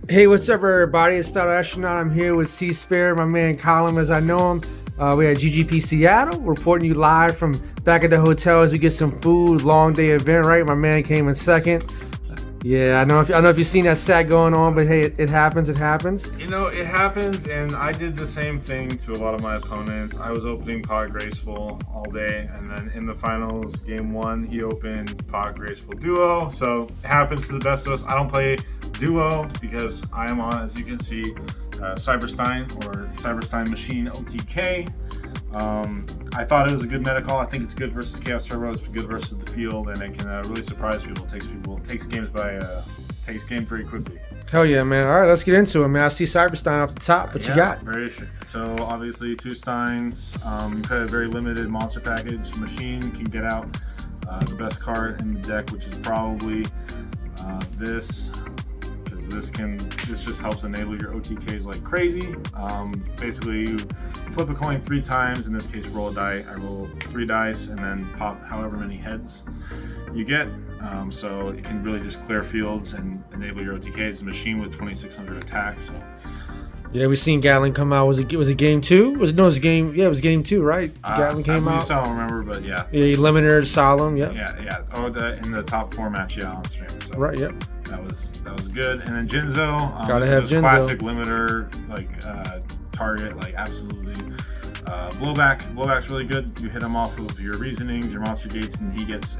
Hey, what's up, everybody? It's Stein Astronaut. I'm here with C-Spare, my man Colin, as I know him. We at GGP Seattle, reporting you live from back at the hotel as we get some food. Long day event, right? My man came in second. Yeah, I know if you've seen that set going on, but hey, it happens. It happens. You know, it happens, and I did the same thing to a lot of my opponents. I was opening Pot Graceful all day, and then in the finals, game one, he opened Pot Graceful Duo. So it happens to the best of us. I don't play Duo because I am on, as you can see, Stein or Stein Machine OTK. I thought it was a good meta call. I think it's good versus Chaos Turbo. It's good versus the field, and it can really surprise people. Takes games very quickly. Hell yeah, man. All right, let's get into it, man. I see Stein off the top. What you got? So obviously 2 Steins. You play a very limited monster package. Machine can get out the best card in the deck, which is probably this. This just helps enable your OTKs like crazy. Basically, you flip a coin 3 times. In this case, roll a die. I roll 3 dice and then pop however many heads you get. So it can really just clear fields and enable your OTKs. It's a machine with 2,600 attacks. So. Yeah, we seen Gatling come out. Was it game 2? It was game 2, right? Gatling came out. I don't remember, but yeah. Yeah, he limited Solemn. Yep. Yeah. Oh, in the top 4 match, on stream. So. Right. Yep. That was good. And then Jinzo, gotta have Jinzo. Classic limiter, target, absolutely. Blowback's really good. You hit him off of your reasonings, your monster gates, and he gets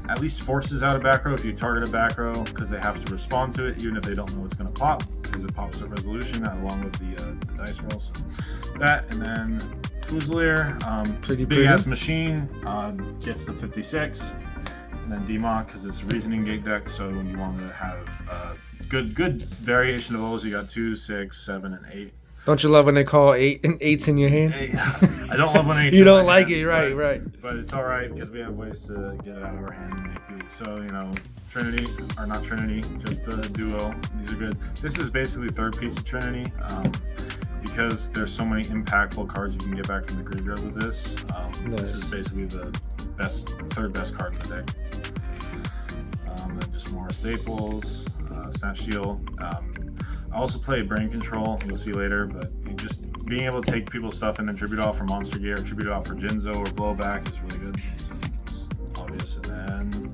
at least forces out a back row if you target a back row, because they have to respond to it, even if they don't know it's going to pop, because it pops at resolution along with the dice rolls. That, and then Fusilier, big ass machine, gets the 56. And then DMOC, because it's a reasoning gate deck, so you want to have good variation of those. You got 2, 6, 7, and 8. Don't you love when they call 8 and 8's in your hand? I don't love when 8's you don't like it, right? But it's all right because we have ways to get it out of our hand and make do. So Trinity, or not Trinity, just the Duo. These are good. This is basically the third piece of Trinity. Because there's so many impactful cards you can get back from the graveyard with this. Nice. This is basically the third best card in the deck. Then just more staples, Snatch Shield. I also play Brain Control, you'll see later, but just being able to take people's stuff and then tribute off for Monster Gear, tribute off for Jinzo or Blowback is really good. It's obvious. And then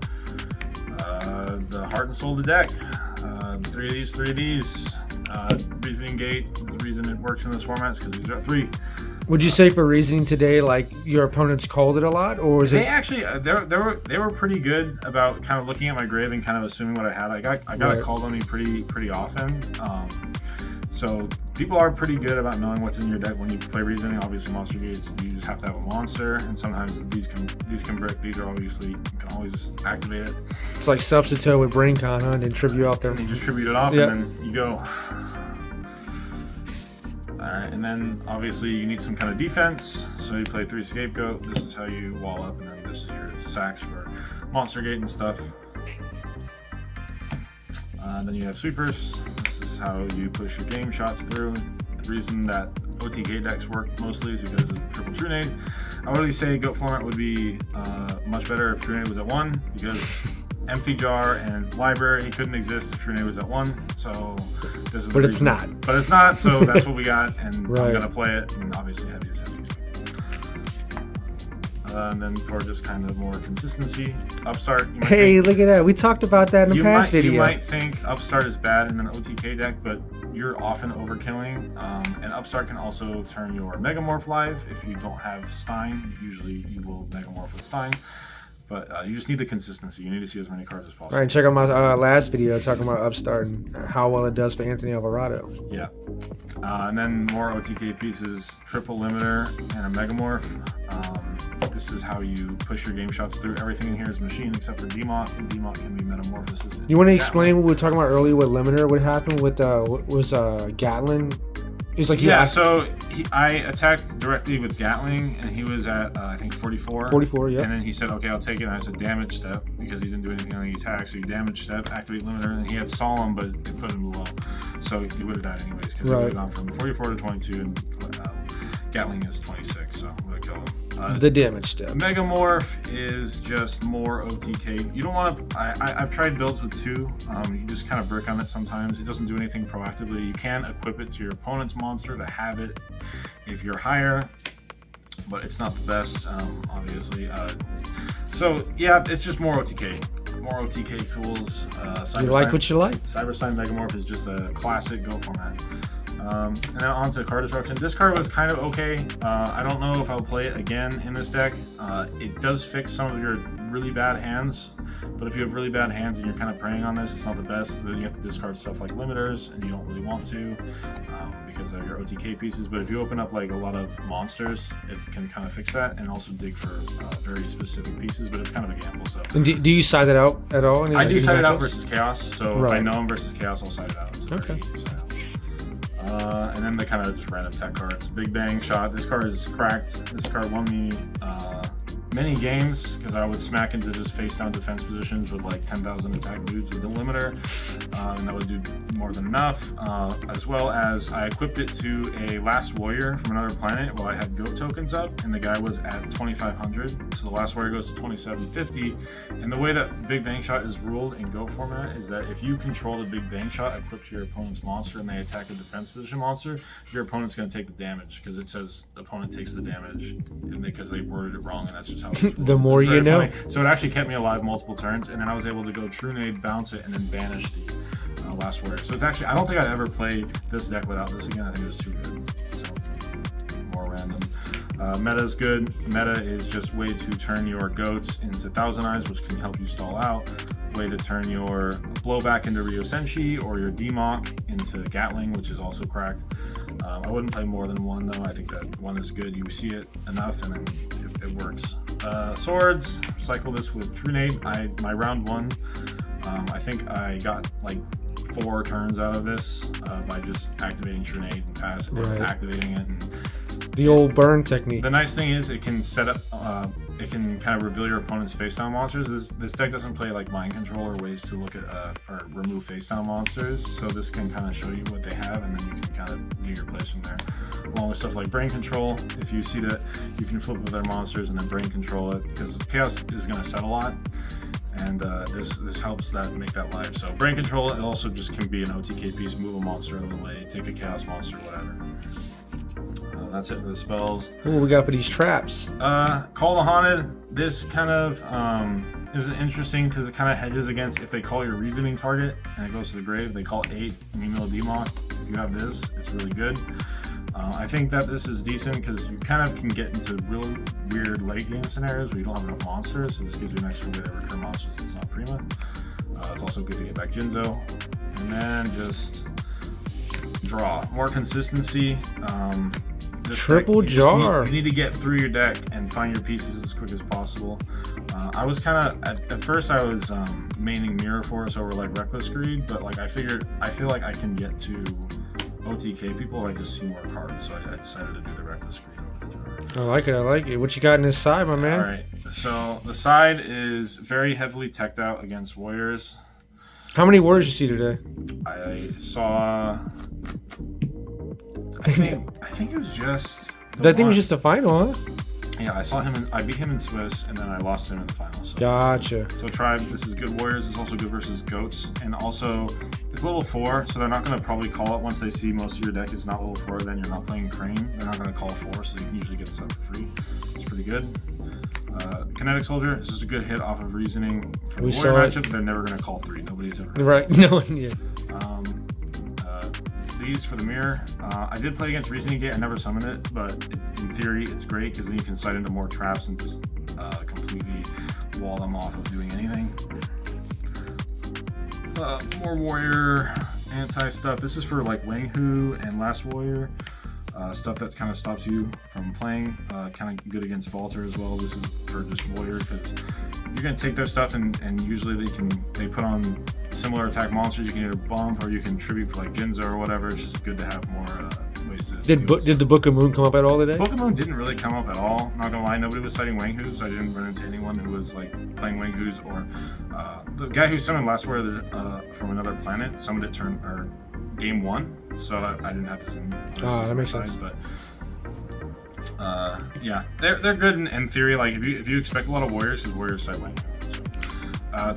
the Heart and Soul of the deck. 3 of these. Reasoning Gate, the reason it works in this format is because these are 3. Would you say for reasoning today, your opponents called it a lot, or was they actually they were pretty good about kind of looking at my grave and kind of assuming what I had. I got it called on me pretty often. So people are pretty good about knowing what's in your deck when you play reasoning. Obviously, monster gates, you just have to have a monster, and sometimes these can brick. These are obviously, you can always activate it. It's like substitute with Brain Con, huh? And then tribute off there. And you just tribute it off, and then you go. Alright, and then obviously you need some kind of defense, so you play 3 Scapegoat. This is how you wall up, and then this is your sacks for Monster Gate and stuff. Then you have Sweepers. This is how you push your game shots through. The reason that OTK decks work mostly is because of Triple Trunade. I would really say Goat format would be much better if Trunade was at 1, because Empty Jar and Library couldn't exist if Trunade was at 1. So this is. But it's not. But it's not. So that's what we got, and I'm gonna play it. And obviously heavy is heavy. And then for just kind of more consistency, Upstart. Hey, look at that. We talked about that in the past video. You might think Upstart is bad in an OTK deck, but you're often overkilling. And Upstart can also turn your Megamorph live. If you don't have Stein, usually you will Megamorph with Stein. But you just need the consistency. You need to see as many cards as possible. All right, check out my last video talking about Upstart and how well it does for Anthony Alvarado. Yeah. And then more OTK pieces, triple limiter and a Megamorph. This is how you push your game shots through. Everything in here is machine except for DMOC, and DMOC can be metamorphosis. You want to explain what we were talking about earlier, what limiter would happen with Gatling? He's like, so I attacked directly with Gatling, and he was at, I think, 44. 44, yeah. And then he said, okay, I'll take it. And I said damage step, because he didn't do anything on the attack. So you damage step, activate limiter, and he had Solemn, but it put him low. So he would have died anyways, because he would have gone from 44 to 22, and Gatling is 26, so I'm going to kill him. The damage step. Megamorph is just more OTK. You don't want to. I've tried builds with 2. You just kind of brick on it sometimes. It doesn't do anything proactively. You can equip it to your opponent's monster to have it if you're higher, but it's not the best, obviously. So yeah, it's just more OTK. More OTK tools. You like what you like. Stein Megamorph is just a classic Go format. And then on to card disruption. This card was kind of okay. I don't know if I'll play it again in this deck. It does fix some of your really bad hands, but if you have really bad hands and you're kind of preying on this, it's not the best. Then you have to discard stuff like limiters, and you don't really want to because of your OTK pieces. But if you open up like a lot of monsters, it can kind of fix that, and also dig for very specific pieces. But it's kind of a gamble. So. And do you side it out at all? I do side it out versus Chaos. So right. If I know him versus Chaos, I'll side it out. It's okay. And then the kind of just random tech cards. Big Bang Shot. This card is cracked. This card won me many games because I would smack into just face down defense positions with like 10,000 attack dudes with the limiter, and that would do more than enough. As well as I equipped it to a Last Warrior from another planet while I had goat tokens up, and the guy was at 2,500. So the Last Warrior goes to 2,750. And the way that Big Bang Shot is ruled in goat format is that if you control the Big Bang Shot equipped to your opponent's monster and they attack a defense position monster, your opponent's going to take the damage because it says the opponent takes the damage, and because they worded it wrong, and that's just how it's ruled. The more you know. Funny. So it actually kept me alive multiple turns, and then I was able to go True Nade, bounce it, and then banish the Last Warrior. So it's actually, I don't think I've ever played this deck without this again. I think it was too good. So more random. Meta is good. Meta is just way to turn your goats into Thousand Eyes, which can help you stall out. Way to turn your blowback into Ryo Senshi or your Demok into Gatling, which is also cracked. I wouldn't play more than one though. I think that one is good. You see it enough and then it works. Swords, cycle this with True Nade. My round 1, I think I got like 4 turns out of this by just activating True Nade and activating it. And the old burn technique. The nice thing is it can set up, it can kind of reveal your opponent's face down monsters. This deck doesn't play like mind control or ways to look at or remove face down monsters, so this can kind of show you what they have, and then you can kind of do your plays from there. Along with stuff like brain control, if you see that you can flip with their monsters and then brain control it, because Chaos is going to set a lot, and this helps that make that live. So brain control, it also just can be an OTK piece, move a monster out of the way, take a Chaos monster, whatever. That's it for the spells. What we got for these traps? Call the Haunted. This kind of is interesting because it kind of hedges against if they call your reasoning target and it goes to the grave. They call 8 and you mill Demok. If you have this, it's really good. I think that this is decent because you kind of can get into really weird late game scenarios where you don't have enough monsters. So this gives you an extra way to recur monsters. It's not Prima. It's also good to get back Jinzo. And then just draw. More consistency. Triple jar. You need to get through your deck and find your pieces as quick as possible. I was kind of at first I was maining Mirror Force over like Reckless Greed, but like I feel like I can get to OTK people. I just see more cards, so I decided to do the Reckless Greed over the jar. I like it. I like it. What you got in this side, my man? All right. So the side is very heavily teched out against Warriors. How many Warriors you see today? I saw. I think it was just. That thing was just the final, huh? Yeah, I saw him. I beat him in Swiss, and then I lost him in the final. So. Gotcha. So Tribe, this is good Warriors. It's also good versus Goats, and also it's level 4, so they're not going to probably call it once they see most of your deck is not level 4. Then you're not playing Crane. They're not going to call 4, so you can usually get this up for free. It's pretty good. Kinetic Soldier. This is a good hit off of Reasoning for the Warrior matchup. They're never going to call 3. Nobody's ever. Right. No. Yeah. These for the mirror. I did play against Reasoning Gate. I never summoned it, but in theory, it's great because then you can sight into more traps and just completely wall them off of doing anything. More Warrior anti stuff. This is for like Wanghu and Last Warrior. Stuff that kind of stops you from playing. Kind of good against Vaulter as well. This is for just Warrior because you're going to take their stuff and usually they put on similar attack monsters. You can either bump or you can tribute for like Ginza or whatever. It's just good to have more ways to Did the Book of Moon come up at all today? Book of Moon didn't really come up at all. Not gonna lie, nobody was citing Wanghu, so I didn't run into anyone who was like playing Wanghu's or the guy who summoned Last Warrior from another planet summoned it game 1, so I didn't have to send. That makes sense. But Yeah, they're good in theory. Like if you expect a lot of warriors, the warriors sideway.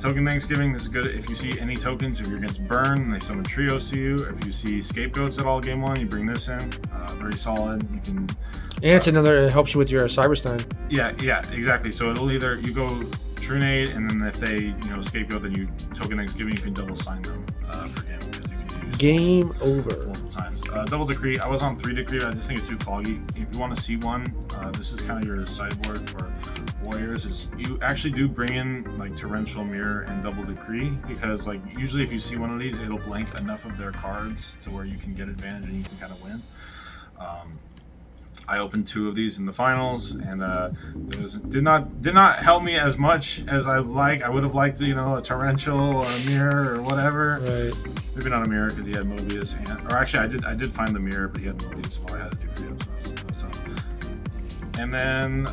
Token Thanksgiving, this is good if you see any tokens. If you're against burn, they summon trios to you. If you see scapegoats at all game one, you bring this in. Very solid. You can. And it's another. It helps you with your Cyberstein. Yeah, exactly. So it'll either you go True Nade, and then if they scapegoat, then you Token Thanksgiving. You can double sign them for game because you can use Game over. multiple times. Double Decree. I was on 3 Decree. But I just think it's too cloggy. If you want to see one, this is kind of your sideboard for warriors. Is you actually do bring in like Torrential Mirror and Double Decree, because like usually if you see one of these, it'll blank enough of their cards to where you can get advantage and you can kind of win. I opened 2 of these in the finals, and it did not help me as much as I would have liked, a Torrential Mirror or whatever. Right. Maybe not a mirror because he had Mobius, or actually I did find the mirror, but he had Mobius while I had to do free up, so that was tough. And then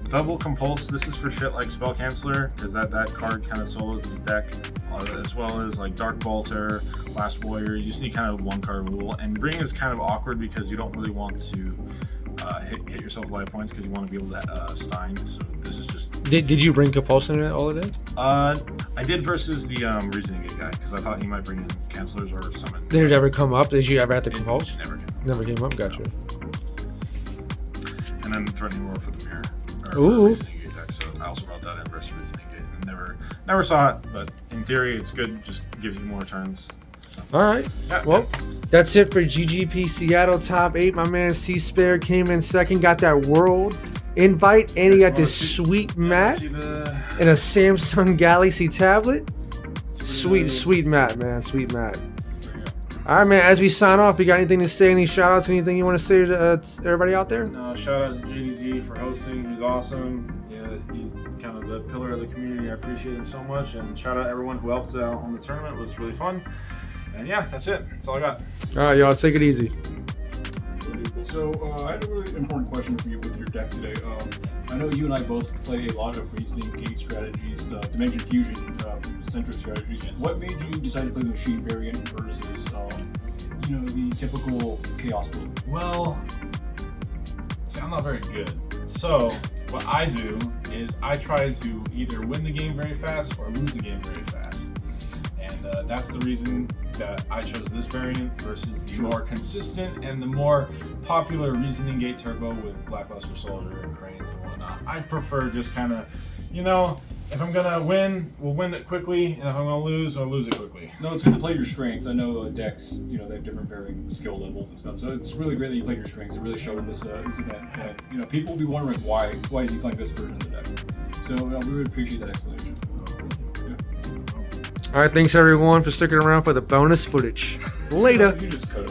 double Compulse. This is for shit like Spell Canceller, because that card kind of solos his deck, as well as like Dark Bolter, Last Warrior. You just need kind of 1 card removal, and Bring is kind of awkward because you don't really want to hit yourself life points because you want to be able to Stein. So this is just. Did you bring Compulsion in all of it? I did versus the Reasoning Gate guy because I thought he might bring in Cancellors or Summon. Did it ever come up? Did you ever have to Compulse? Never came up. Never came up. Gotcha. And then Threatening Roar for the mirror. Or Ooh. for Reasoning Gate deck. So I also brought that in versus Reasoning Gate. And never saw it, but in theory it's good. Just gives you more turns. So. All right. Yeah, Well, that's it for GGP Seattle top 8. My man C Spare came in second, got that world invite, and he got this sweet mat and a Samsung Galaxy tablet. Sweet mat, man. Sweet mat. All right, man. As we sign off, you got anything to say? Any shout outs? Anything you want to say to everybody out there? No, shout out to JDZ for hosting. He's awesome. Yeah, he's kind of the pillar of the community. I appreciate him so much. And shout out everyone who helped out on the tournament. It was really fun. And yeah, that's it. That's all I got. All right, y'all. Take it easy. So I had a really important question for you with your deck today. I know you and I both play a lot of Reasoning Gate strategies, Dimension Fusion centric strategies. What made you decide to play the machine variant versus, the typical Chaos build? Well, see, I'm not very good. So what I do is I try to either win the game very fast or lose the game very fast. And that's the reason that I chose this variant versus the more consistent and the more popular Reasoning Gate Turbo with Blackluster Soldier and Cranes and whatnot. I prefer just kind of, if I'm gonna win, we'll win it quickly, and if I'm gonna lose, I'll lose it quickly. No, it's good to play your strengths. I know decks, they have different varying skill levels and stuff. So it's really great that you played your strengths. It really showed in this event. And people will be wondering why is he playing this version of the deck. So we really appreciate that explanation. All right, thanks everyone for sticking around for the bonus footage. Later. You just cut it off.